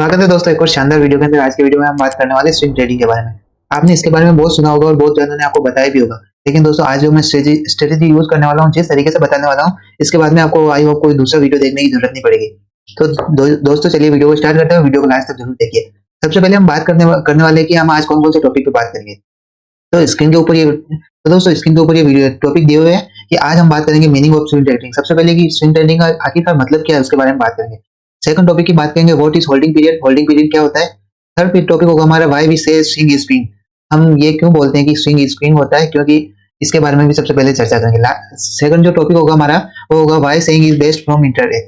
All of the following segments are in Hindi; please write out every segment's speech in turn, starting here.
स्वागत है दोस्तों एक और शानदार वीडियो के अंदर। आज के वीडियो में हम बात करने वाले स्विंग ट्रेडिंग के बारे में। आपने इसके बारे में बहुत सुना होगा और बहुत जनों ने आपको बताया भी होगा। लेकिन दोस्तों आज जो मैं स्ट्रेटेजी यूज करने वाला हूँ, जिस तरीके से बताने वाला हूँ, इसके बाद में आपको आई होप कोई दूसरा वीडियो देखने की जरूरत नहीं पड़ेगी। तो दोस्तों चलिए वीडियो को स्टार्ट करते हैं। वीडियो को लास्ट तक जरूर देखिए। सबसे पहले हम बात करने वाले कि हम आज कौन कौन से टॉपिक पे बात करेंगे। तो दोस्तों स्क्रीन के ऊपर ये वीडियो टॉपिक दिए हुए हैं कि आज हम बात करेंगे मीनिंग ऑफ स्विंग ट्रेडिंग। सबसे पहले कि स्विंग ट्रेडिंग का आखिरकार मतलब क्या है, उसके बारे में बात करेंगे। सेकंड टॉपिक की बात करेंगे what is holding period, holding period क्या होता है। थर्ड टॉपिक होगा हमारा व्हाई वी से स्विंग इज स्विंग, हम ये क्यों बोलते हैं कि स्विंग इज स्विंग होता है, क्योंकि इसके बारे में भी सबसे पहले चर्चा करेंगे। सेकंड जो टॉपिक होगा हमारा वो होगा why swing is best from intraday,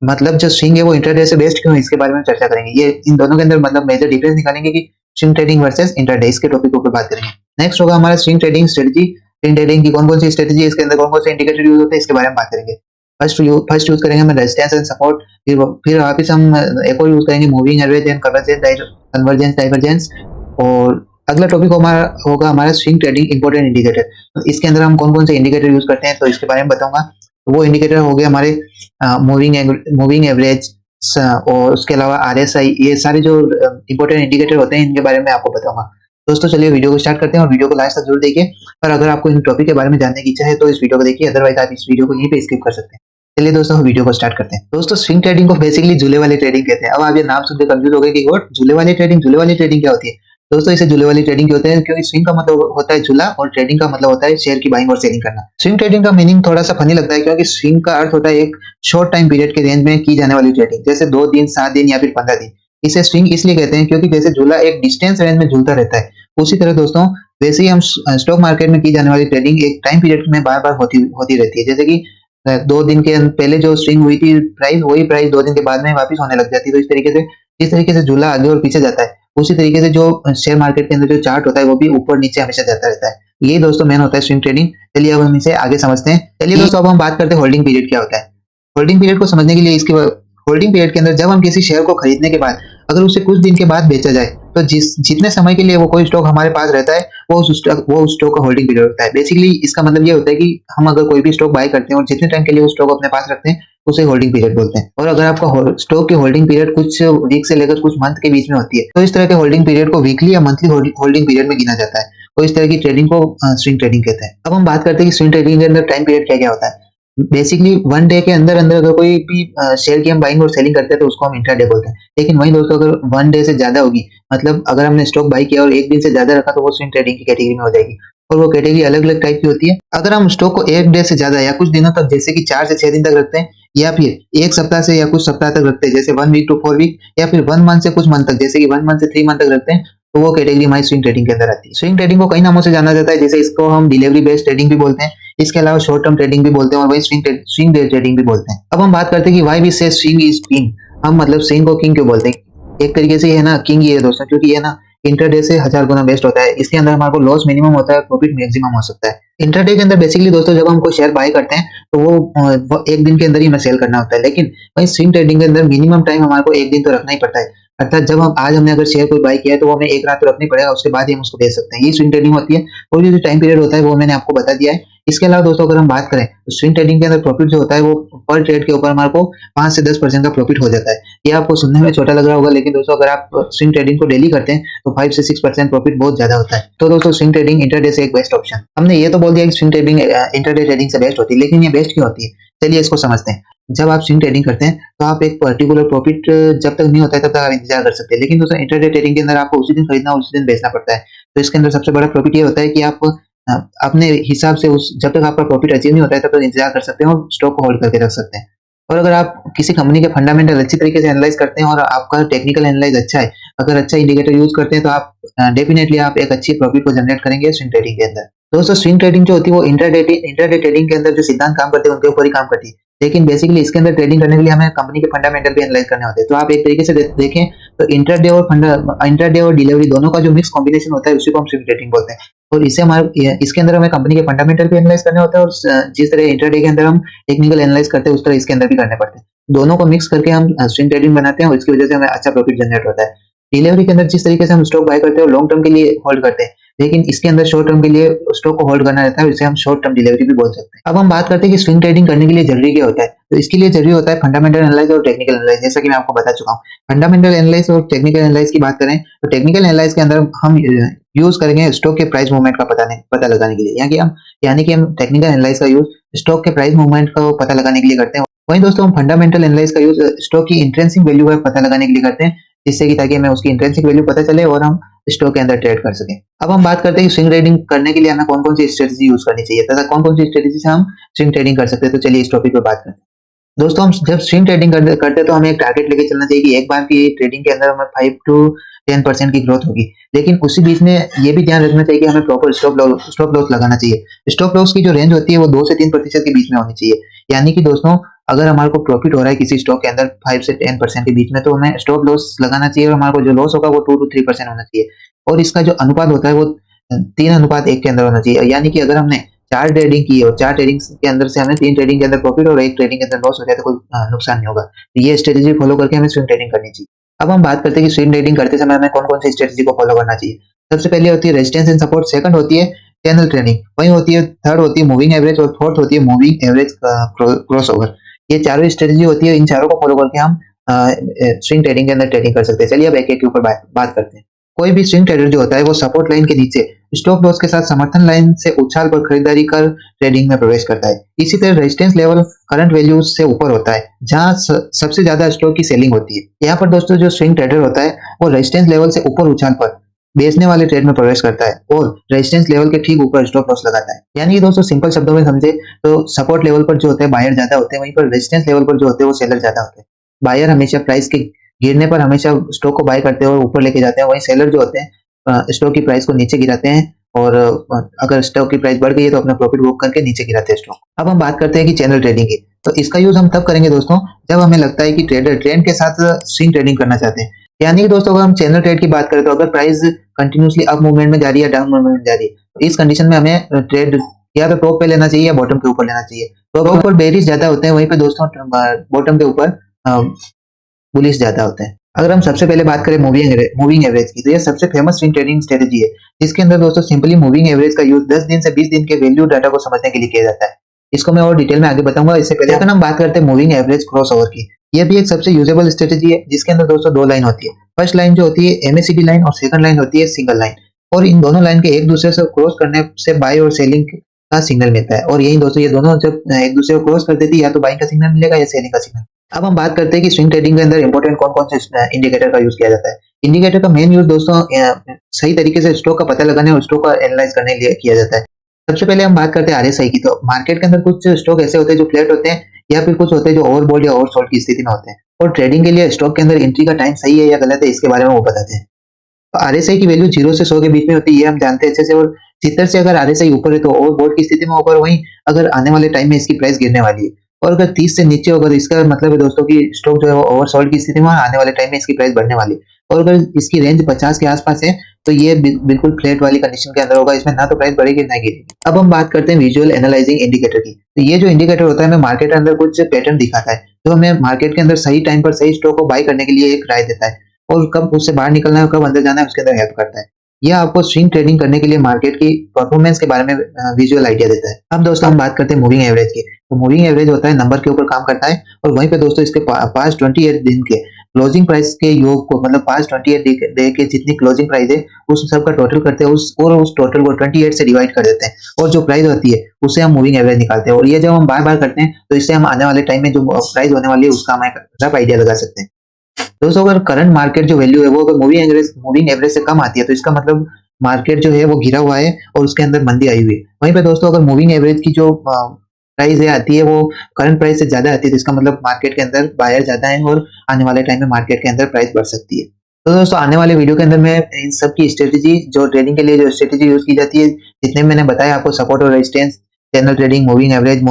मतलब जो स्विंग है वो इंटरडे से बेस्ट क्यों है, इसके बारे में चर्चा करेंगे। ये इन दोनों के अंदर मतलब मेजर डिफरेंस निकालेंगे कि स्विंग ट्रेडिंग वर्सेस इंटरडे, इसके टॉपिक के ऊपर बात करेंगे। नेक्स्ट होगा हमारा swing trading strategy. Swing trading की कौन कौन सी स्ट्रेटजी है, इसके अंदर कौन कौन से इंडिकेटर यूज होते हैं, इसके बारे में बात करेंगे। फर्स्ट यूज करेंगे हम रेजिस्टेंस एंड सपोर्ट, फिर वापस हम एक और यूज करेंगे moving average and convergence divergence. और अगला टॉपिक होगा हमारा स्विंग ट्रेडिंग इंपॉर्टेंट इंडिकेटर। इसके अंदर हम कौन कौन से इंडिकेटर यूज करते हैं तो इसके बारे में बताऊंगा। वो इंडिकेटर हो गए हमारे मूविंग एवरेज और उसके अलावा आरएसआई, ये सारे जो इंपॉर्टेंट इंडिकेटर होते हैं इनके बारे में आपको बताऊंगा। दोस्तों चलिए वीडियो को स्टार्ट करते हैं और वीडियो को लास्ट तक जरूर देखिए। और अगर आपको इन टॉपिक के बारे में जानने की इच्छा है तो इस वीडियो को देखिए, अदरवाइज आप इस वीडियो को यहीं पे स्किप कर सकते हैं। चलिए दोस्तों वीडियो को स्टार्ट करते हैं। दोस्तों स्विंग ट्रेडिंग को बेसिकली झूले वाली ट्रेडिंग कहते हैं। अब आप ये नाम सुनकर कंफ्यूज हो गए कि व्हाट झूले वाली ट्रेडिंग क्या होती है। दोस्तों इसे झूले वाली ट्रेडिंग होते हैं क्योंकि स्विंग का मतलब होता है झूला और ट्रेडिंग का मतलब होता है शेयर की बाइंग और सेलिंग करना। स्विंग ट्रेडिंग का मीनिंग थोड़ा सा फनी लगता है क्योंकि स्विंग का अर्थ होता है एक शॉर्ट टाइम पीरियड के रेंज में की जाने वाली ट्रेडिंग, जैसे 2 दिन, 7 दिन या फिर 15 दिन। इसे स्विंग इसलिए कहते हैं क्योंकि जैसे झूला एक डिस्टेंस रेंज में झूलता रहता है, उसी तरह दोस्तों वैसे ही हम स्टॉक मार्केट में की जाने वाली ट्रेडिंग एक टाइम पीरियड में बार बार होती रहती है। जैसे कि 2 दिन के पहले जो स्विंग हुई थी प्राइस, वही प्राइस 2 दिन के बाद में वापस होने लग जाती है। तो इस तरीके से झूला आगे और पीछे जाता है, उसी तरीके से जो शेयर मार्केट के अंदर जो चार्ट होता है वो भी ऊपर नीचे हमेशा जाता रहता है। यही दोस्तों मेन होता है स्विंग ट्रेडिंग। चलिए अब हम इसे आगे समझते हैं। चलिए दोस्तों अब हम बात करते हैं होल्डिंग पीरियड क्या होता है। होल्डिंग पीरियड को समझने के लिए इसके होल्डिंग पीरियड के अंदर जब हम किसी शेयर को खरीदने के बाद अगर उसे कुछ दिन के बाद बेचा जाए तो जितने समय के लिए वो कोई स्टॉक हमारे पास रहता है वो उस स्टॉक का होल्डिंग पीरियड होता है। बेसिकली इसका मतलब ये होता है कि हम अगर कोई भी स्टॉक बाय करते हैं और जितने टाइम के लिए वो स्टॉक अपने पास रखते हैं उसे होल्डिंग पीरियड बोलते हैं। और अगर आपका स्टॉक की होल्डिंग पीरियड कुछ वीक से लेकर कुछ मंथ के बीच में होती है तो इस तरह के होल्डिंग पीरियड को वीकली या मंथली होल्डिंग पीरियड में गिना जाता है। तो इस तरह की ट्रेडिंग को स्विंग ट्रेडिंग कहते हैं। अब हम बात करते हैं कि स्विंग ट्रेडिंग के अंदर टाइम पीरियड क्या क्या होता है। बेसिकली 1 डे के अंदर अंदर अगर कोई भी शेयर की हम बाइंग और सेलिंग करते हैं तो उसको हम इंट्राडे बोलते हैं। लेकिन वहीं दोस्तों अगर 1 डे से ज्यादा होगी, मतलब अगर हमने स्टॉक बाई किया और 1 दिन से ज्यादा रखा तो वो स्विंग ट्रेडिंग की कैटेगरी में हो जाएगी। और वो कैटेगरी अलग अलग टाइप की होती है। अगर हम स्टॉक को 1 डे से ज्यादा या कुछ दिनों तक, जैसे कि 4 से 6 दिन तक रखते हैं, या फिर 1 सप्ताह से या कुछ सप्ताह तक रखते हैं, जैसे 1 वीक टू 4 वीक, या फिर 1 मंथ से कुछ मंथ तक, जैसे कि 1 मंथ से 3 मंथ तक रखते हैं, तो वो कैटेगरी हमारी स्विंग ट्रेडिंग के अंदर आती है। स्विंग ट्रेडिंग को कई नामों से जाना जाता है, जैसे इसको हम डिलीवरी बेस्ड ट्रेडिंग भी बोलते हैं, इसके अलावा शॉर्ट टर्म ट्रेडिंग भी बोलते हैं और वही स्विंग डे ट्रेडिंग भी बोलते हैं। अब हम बात करते हैं कि व्हाई वी से स्विंग इज किंग, हम मतलब स्विंग को किंग क्यों बोलते हैं। एक तरीके से ये है ना किंग ये है दोस्तों, क्योंकि ये ना इंटरडे से 1000 गुना बेस्ट होता है। इसके अंदर हमारे को लॉस मिनिमम होता है, प्रॉफिट मैक्सिमम हो सकता है। इंटरडे के अंदर बेसिकली दोस्तों जब हम कोई शेयर बाय करते हैं तो वो 1 दिन के अंदर ही हमें सेल करना होता है। लेकिन वही स्विंग ट्रेडिंग के अंदर मिनिमम टाइम हमारे को 1 दिन तो रखना ही पड़ता है। अर्थात जब हम आज हमने अगर शेयर कोई बाय किया है तो वो हमें 1 रात तो रखनी पड़ेगा, उसके बाद ही हम उसको बेच सकते हैं। ये स्विंग ट्रेडिंग होती है। और ये जो टाइम पीरियड होता है वो मैंने आपको बता दिया है। इसके अलावा दोस्तों अगर हम बात करें तो स्विंग ट्रेडिंग के अंदर प्रॉफिट जो होता है वो पर ट्रेड के ऊपर हमारे को 5 से 10% का प्रॉफिट हो जाता है। ये आपको सुनने में छोटा लग रहा होगा, लेकिन दोस्तों अगर आप स्विंग ट्रेडिंग को डेली करते हैं तो 5 से 6% प्रॉफिट बहुत ज्यादा होता है। तो दोस्तों स्विंग ट्रेडिंग इंटरडे से एक बेस्ट ऑप्शन। हमने ये तो बोल दिया कि स्विंग ट्रेडिंग इंटरडे ट्रेडिंग से बेस्ट होती है, लेकिन ये बेस्ट क्यों होती है, चलिए इसको समझते हैं। जब आप स्विंग ट्रेडिंग करते हैं तो आप एक पर्टिकुलर प्रॉफिट जब तक नहीं होता है तब तक आप इंतजार कर सकते हैं। लेकिन दोस्तों इंटरडे ट्रेडिंग के अंदर आपको उसी दिन खरीदना उसी दिन बेचना पड़ता है। तो इसके अंदर सबसे बड़ा प्रॉफिट ये होता है कि आप अपने हिसाब से उस जब तक आपका प्रॉफिट अचीव नहीं होता है तब तक इंतजार कर सकते हैं और स्टॉक को होल्ड करके रख सकते हैं। और अगर आप किसी कंपनी के फंडामेंटल अच्छी तरीके से एनालाइज करते हैं और आपका टेक्निकल एनालाइज अच्छा है, अगर अच्छा इंडिकेटर यूज करते हैं तो आप डेफिनेटली आप एक अच्छी प्रॉफिट को जनरेट करेंगे स्विंग ट्रेडिंग के अंदर। दोस्तों स्विंग ट्रेडिंग जो होती है वो इंट्राडे ट्रेडिंग के अंदर जो सिद्धांत काम करते हैं उनके ऊपर ही काम करती है। लेकिन बेसिकली इसके अंदर ट्रेडिंग करने के लिए हमें कंपनी के फंडामेंटल भी एनालाइज करने होते हैं। तो आप एक तरीके से देखें तो इंट्राडे और डिलीवरी दोनों का जो मिक्स कॉम्बिनेशन होता है उसी को हम स्विंग ट्रेडिंग बोलते हैं। और इसके अंदर हमें कंपनी के फंडामेंटल भी एनालाइज करने होते हैं और जिस तरह इंट्राडे के अंदर हम टेक्निकल एनालाइज करते हैं उस तरह इसके अंदर भी करने पड़ते हैं। दोनों को मिक्स करके हम स्विंग ट्रेडिंग बनाते हैं और इसकी वजह से हमें अच्छा प्रॉफिट जनरेट होता है। डिलीवरी के अंदर जिस तरीके से हम स्टॉक बाय करते हैं वो लॉन्ग टर्म के लिए होल्ड करते हैं, लेकिन इसके अंदर शॉर्ट टर्म के लिए स्टॉक को होल्ड करना रहता है, इसे हम शॉर्ट टर्म डिलीवरी भी बोल सकते हैं। अब हम बात करते हैं कि स्विंग ट्रेडिंग करने के लिए जरूरी क्या होता है। तो इसके लिए जरूरी होता है फंडामेंटल एनालाइज और टेक्निकल एनालाइज, जैसा कि मैं आपको बता चुका हूँ। फंडामेंटल एनालाइज और टेक्निकल एनालाइज की बात करें तो टेक्निकल एनालाइज के अंदर हम यूज करेंगे स्टॉक के प्राइस मूवमेंट का पता लगाने के लिए, यानी कि हम टेक्निकल एनालाइज का यूज स्टॉक के प्राइस मूवमेंट का पता लगाने के लिए करते हैं। वहीं दोस्तों हम फंडामेंटल एनालाइज का यूज स्टॉक की इंट्रिंसिक वैल्यू का पता लगाने के लिए करते हैं, जिससे कि ताकि हमें उसकी इंट्रिंसिक वैल्यू पता चले और हम स्टॉक के अंदर ट्रेड कर सकें। अब हम बात करते हैं कि स्विंग ट्रेडिंग करने के लिए हमें कौन-कौन सी स्ट्रेटजी यूज करनी चाहिए तथा कौन-कौन सी स्ट्रेटजी से हम स्विंग ट्रेडिंग कर सकते हैं। तो चलिए इस टॉपिक पे बात करते हैं। दोस्तों हम जब स्विंग ट्रेडिंग करते हैं तो हमें एक टारगेट लेके चलना चाहिए कि एक बार की ट्रेडिंग के अंदर हमें 5 टू 10% की ग्रोथ होगी। लेकिन उसी बीच में ये भी ध्यान रखना चाहिए कि हमें प्रॉपर स्टॉप लॉस लगाना चाहिए। स्टॉप लॉस की जो रेंज होती है वो 2 से 3% के बीच में होनी चाहिए। यानी कि दोस्तों अगर हमारे को प्रॉफिट हो रहा है किसी स्टॉक के अंदर 5 से 10% के बीच में, तो हमें स्टॉप लॉस लगाना चाहिए और हमारे को जो लॉस होगा वो 2 टू 3% होना चाहिए। और इसका जो अनुपात होता है वो 3:1 के अंदर होना चाहिए। यानी कि अगर हमने 4 ट्रेडिंग की और 4 ट्रेडिंग के अंदर से हमें 3 ट्रेडिंग के अंदर प्रॉफिट और 1 ट्रेडिंग के अंदर लॉस हो जाए तो कोई नुकसान नहीं होगा। तो ये स्ट्रेटजी फॉलो करके हमें स्विंग ट्रेडिंग करनी चाहिए। अब हम बात करते हैं कि स्विंग ट्रेडिंग करते समय हमें कौन-कौन सी स्ट्रेटजी को फॉलो करना चाहिए। सबसे पहले होती है रेजिस्टेंस एंड सपोर्ट, सेकंड होती है चैनल ट्रेडिंग, वहीं होती है थर्ड होती है मूविंग एवरेज और फोर्थ होती है मूविंग एवरेज क्रॉसओवर। ये चारों स्ट्रेटजी होती है, इन चारों को फॉलो करके हम स्विंग ट्रेडिंग के अंदर ट्रेडिंग कर सकते हैं। चलिए अब एक-एक के ऊपर बात करते हैं। कोई भी स्विंग ट्रेडर जो होता है वो सपोर्ट लाइन के नीचे स्टॉप लॉस के साथ समर्थन लाइन से उछाल पर खरीदारी कर ट्रेडिंग में प्रवेश करता है। इसी तरह रेजिस्टेंस लेवल करंट वैल्यू से ऊपर होता है, जहां सबसे ज्यादा स्टॉक की सेलिंग होती है। यहाँ पर दोस्तों जो स्विंग ट्रेडर होता है वो रेजिस्टेंस लेवल से ऊपर उछाल पर बेचने वाले ट्रेड में प्रवेश करता है और रेजिस्टेंस लेवल के ठीक ऊपर स्टॉप लॉस लगाता है। यानी कि दोस्तों सिंपल शब्दों में समझे तो सपोर्ट लेवल पर जो होते हैं बायर ज्यादा होते हैं, वहीं पर रेजिस्टेंस लेवल पर जो होते हैं वो सेलर ज्यादा होते हैं। बायर हमेशा प्राइस के गिरने पर हमेशा स्टॉक को बाय करते हैं और ऊपर लेके जाते हैं, वहीं सेलर जो होते हैं स्टॉक की प्राइस को नीचे गिराते हैं और अगर स्टॉक की प्राइस बढ़ गई है तो अपना प्रॉफिट बुक करके नीचे गिराते हैं स्टॉक। अब हम बात करते हैं कि चैनल ट्रेडिंग की। तो इसका यूज हम तब करेंगे दोस्तों जब हमें लगता है कि ट्रेडर ट्रेंड के साथ स्विंग ट्रेडिंग करना चाहते हैं। यानी कि दोस्तों अगर हम चैनल ट्रेड की बात करें तो अगर प्राइस कंटिन्यूअसली अप मूवमेंट में जा रही है या डाउन मूवमेंट में जा रही है, तो इस कंडीशन में हमें ट्रेड या तो टॉप पे लेना चाहिए या बॉटम के ऊपर लेना चाहिए। टॉप पर बेरिश ज्यादा होते हैं, वहीं पे दोस्तों बॉटम के ऊपर बुलिश ज्यादा होते हैं। अगर हम सबसे पहले बात करें मूविंग एवरेज की, तो यह सबसे फेमस स्विंग ट्रेडिंग स्ट्रेटजी है। इसके अंदर दोस्तों सिंपली मूविंग एवरेज का यूज 10 दिन से 20 दिन के वैल्यू डाटा को समझने के लिए किया जाता है। इसको मैं और डिटेल में आगे बताऊंगा। इससे पहले अगर हम बात करते हैं मूविंग एवरेज क्रॉसओवर की, यह भी एक सबसे यूजेबल स्ट्रेटजी है, जिसके अंदर दोस्तों 2 लाइन होती है। फर्स्ट लाइन जो होती है एमएसीडी लाइन और सेकंड लाइन होती है सिंगल लाइन, और इन दोनों लाइन के एक दूसरे से क्रॉस करने से बाय और सेलिंग का सिग्नल मिलता है। और यही दोस्तों ये दोनों जब एक दूसरे को क्रॉस कर देती है या तो बाइंग का सिग्नल मिलेगा या सेलिंग का सिग्नल। अब हम बात करते हैं कि स्विंग ट्रेडिंग के अंदर इंपॉर्टेंट कौन-कौन से इंडिकेटर का यूज किया जाता है। इंडिकेटर का मेन यूज दोस्तों सही तरीके से स्टॉक का पता लगाने और स्टॉक का एनालाइज करने के लिए किया जाता है। सबसे पहले हम बात करते हैं आरएसआई की। तो मार्केट के अंदर कुछ स्टॉक ऐसे होते हैं जो फ्लैट होते हैं या फिर कुछ होते हैं जो ओवरबॉल्ड या ओवरसोल्ड की स्थिति में होते हैं, और ट्रेडिंग के लिए स्टॉक के अंदर एंट्री का टाइम सही है या गलत है इसके बारे में वो बताते हैं। तो आरएसआई की वैल्यू 0 से 100 के बीच में होती है, ये हम जानते हैं अच्छे से। और 70 से अगर आरएसआई ऊपर है तो ओवरबॉल्ड की स्थिति में ऊपर, वहीं अगर आने वाले टाइम में इसकी प्राइस गिरने वाली है। और अगर 30 से नीचे होगा तो इसका मतलब है दोस्तों कि स्टॉक जो है वो ओवरसोल्ड की स्थिति में, आने वाले टाइम में इसकी प्राइस बढ़ने वाली है। और अगर इसकी रेंज 50 के आसपास है तो ये बिल्कुल फ्लैट वाली कंडीशन के अंदर होगा, इसमें ना तो प्राइस बढ़ेगी ना गिरेगी। अब हम बात करते हैं विजुअल एनालाइजिंग इंडिकेटर की। तो ये जो इंडिकेटर होता है हमें मार्केट के अंदर कुछ पैटर्न दिखाता है, जो हमें मार्केट के अंदर सही टाइम पर सही स्टॉक को बाय करने के लिए एक राय देता है, और कब उससे बाहर निकलना है और कब अंदर जाना है उसके अंदर हेल्प करता है। यह आपको स्विंग ट्रेडिंग करने के लिए मार्केट की परफॉर्मेंस के बारे में विजुअल आइडिया देता है। अब दोस्तों हम बात करते हैं मूविंग एवरेज की। तो मूविंग एवरेज होता है नंबर के ऊपर काम करता है, और वहीं पे दोस्तों इसके पास 28 दिन के क्लोजिंग प्राइस के योग को, मतलब पास 28 डे के जितनी क्लोजिंग प्राइस है उस सब का टोटल करते हैं, उस टोटल को 28 से डिवाइड कर देते हैं, और जो प्राइस होती है उससे हम मूविंग एवरेज निकालते हैं। और ये जब हम बार बार करते हैं तो इससे हम आने वाले टाइम में जो प्राइस होने वाली है उसका हमें रफ आइडिया लगा सकते हैं। दोस्तों अगर करंट मार्केट जो वैल्यू है वो अगर मूविंग एवरेज से कम आती है तो इसका मतलब मार्केट जो है वो गिरा हुआ है और उसके अंदर मंदी आई हुई है। वहीं पे दोस्तों अगर मूविंग एवरेज की जो प्राइस है आती है वो करंट प्राइस से ज्यादा आती है, तो इसका मतलब मार्केट के अंदर बायर ज्यादा है और आने वाले टाइम में मार्केट के अंदर प्राइस बढ़ सकती है। तो दोस्तों आने वाले वीडियो के अंदर मैं इन सब की स्ट्रेटेजी, जो ट्रेडिंग के लिए जो स्ट्रेटेजी यूज की जाती है, जितने मैंने बताया आपको, सपोर्ट और resistance, channel trading, moving average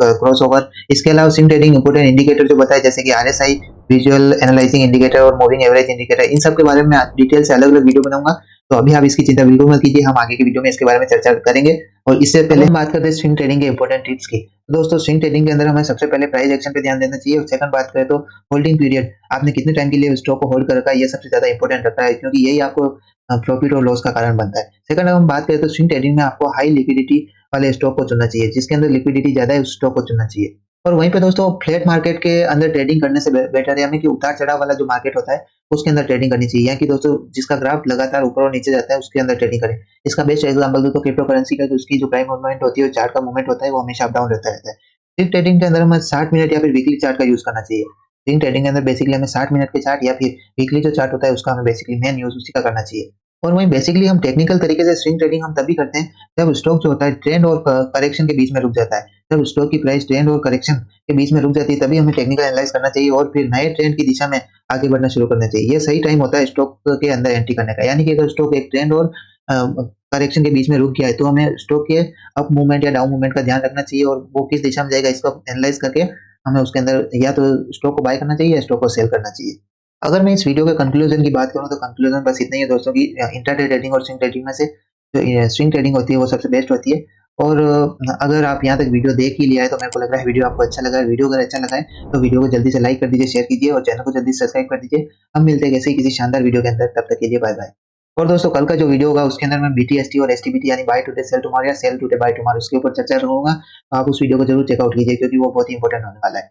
crossover, इसके अलावा स्विंग ट्रेडिंग इंपोर्टेंट इंडिकेटर जो बताया जैसे कि आरएसआई, विजुअल एनालाइजिंग इंडिकेटर और मूविंग एवरेज इंडिकेटर, इन सब के बारे में डिटेल से अलग अलग वीडियो बनाऊंगा। तो अभी आप इसकी चिंता बिल्कुल मत कीजिए, हम आगे की वीडियो में इसके बारे में चर्चा करेंगे। और इससे पहले हम बात करते हैं स्विंग ट्रेडिंग के इंपॉर्टेंट टिप्स की। तो दोस्तों स्विंग ट्रेडिंग के अंदर हमें सबसे पहले प्राइस एक्शन पे ध्यान देना चाहिए और सेकंड बात करें तो होल्डिंग पीरियड, आपने कितने टाइम के लिए स्टॉक को होल्ड कर रखा है, ये सबसे ज्यादा इंपॉर्टेंट रखता है क्योंकि यही आपको प्रॉफिट और लॉस का कारण बनता है। सेकंड हम बात करें तो स्विंग ट्रेडिंग में आपको हाई लिक्विडिटी वाले स्टॉक को चुनना चाहिए, जिसके अंदर लिक्विडिटी ज्यादा है उस स्टॉक को चुनना चाहिए। और वहीं पे दोस्तों फ्लैट मार्केट के अंदर ट्रेडिंग करने से बेटर है हमें कि उतार चढ़ाव वाला जो मार्केट होता है उसके अंदर ट्रेडिंग करनी चाहिए, यानी कि दोस्तों जिसका ग्राफ लगातार ऊपर और नीचे जाता है उसके अंदर ट्रेडिंग करें। इसका बेस्ट एग्जांपल दो तो क्रिप्टो करेंसी का, तो उसकी जो प्राइम मूवमेंट होती है, चार्ट का मूवमेंट होता है, वो हमेशा अप डाउन रहता है। स्विंग ट्रेडिंग के अंदर हमें 60 मिनट या फिर वीकली चार्ट का यूज करना चाहिए। स्विंग ट्रेडिंग के अंदर बेसिकली हमें 60 मिनट के चार्ट या फिर वीकली जो चार्ट होता है उसका हमें बेसिकली मेन यूज उसी का करना चाहिए। और वहीं बेसिकली हम टेक्निकल तरीके से स्विंग ट्रेडिंग हम तभी करते हैं जब स्टॉक जो होता है ट्रेंड और करेक्शन के बीच में रुक जाता है। जब स्टॉक की प्राइस ट्रेंड और करेक्शन के बीच में रुक जाती है तभी हमें टेक्निकल एनालाइज करना चाहिए और फिर नए ट्रेंड की दिशा में आगे बढ़ना शुरू करना चाहिए। ये सही टाइम होता है स्टॉक के अंदर एंट्री करने का, यानी कि अगर स्टॉक एक ट्रेंड और करेक्शन के बीच में रुक गया है तो हमें स्टॉक के अप मूवमेंट या डाउन मूवमेंट का ध्यान रखना चाहिए और वो किस दिशा में जाएगा इसको एनालाइज करके हमें उसके अंदर या तो स्टॉक को बाय करना चाहिए या स्टॉक को सेल करना चाहिए। अगर मैं इस वीडियो के कंक्लूजन की बात करूं तो कंक्लूजन बस इतना ही है दोस्तों कि इंट्राडे ट्रेडिंग और स्विंग ट्रेडिंग में से जो स्विंग ट्रेडिंग होती है वो सबसे बेस्ट होती है। और अगर आप यहाँ तक वीडियो देख ही लिया है तो मेरे को लग रहा है वीडियो आपको अच्छा लगा है। वीडियो अगर अच्छा लगा है तो वीडियो को जल्दी से लाइक कर दीजिए, शेयर कीजिए और चैनल को जल्दी से सब्सक्राइब कर दीजिए। हम मिलते हैं ऐसे ही किसी शानदार वीडियो के अंदर, तब तक के लिए बाय बाय। और दोस्तों कल का जो वीडियो होगा उसके अंदर मैं बीटीएसटी और एसटीबीटी यानी बाय टुडे सेल टुमारो या सेल टुडे बाय टुमारो उसके ऊपर चर्चा करूंगा, तो आप उस वीडियो को जरूर चेकआउट कीजिए क्योंकि वो बहुत ही इंपॉर्टेंट होने वाला है।